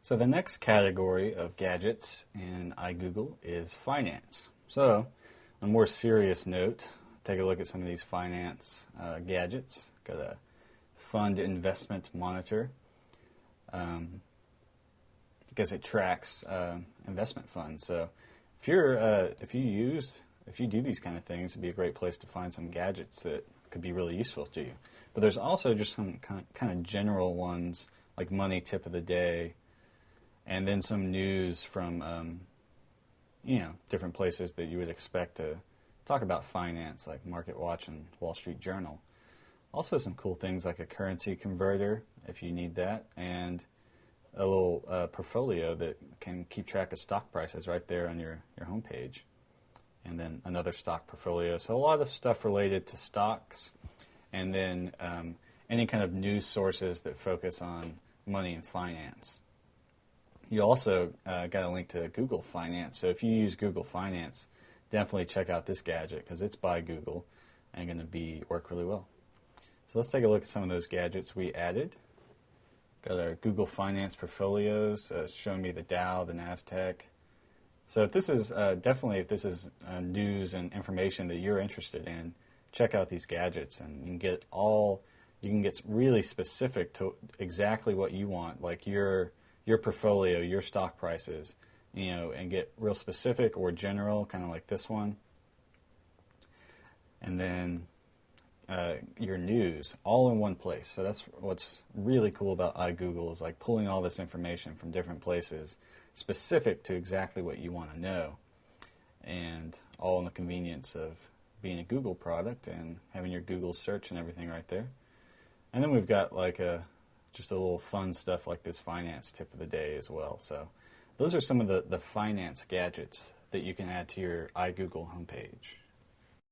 So the next category of gadgets in iGoogle is finance. So on a more serious note, take a look at some of these finance gadgets. Got a fund investment monitor. Because it tracks investment funds. So if you do these kind of things, it'd be a great place to find some gadgets that could be really useful to you. But there's also just some kind of general ones like money tip of the day, and then some news from different places that you would expect to talk about finance, like Market Watch and Wall Street Journal. Also some cool things like a currency converter if you need that, and a little portfolio that can keep track of stock prices right there on your homepage. And then another stock portfolio. So a lot of stuff related to stocks, and then any kind of news sources that focus on money and finance. You also got a link to Google Finance. So if you use Google Finance, definitely check out this gadget because it's by Google and going to work really well. So let's take a look at some of those gadgets we added. Got our Google Finance portfolios showing me the Dow, the NASDAQ. So if this is if this is news and information that you're interested in, check out these gadgets, and you can get really specific to exactly what you want, like your portfolio, your stock prices, and get real specific or general, kind of like this one. And then your news all in one place. So that's what's really cool about iGoogle, is like pulling all this information from different places specific to exactly what you want to know, and all in the convenience of being a Google product and having your Google search and everything right there. And then we've got like just a little fun stuff like this finance tip of the day as well. So those are some of the finance gadgets that you can add to your iGoogle homepage.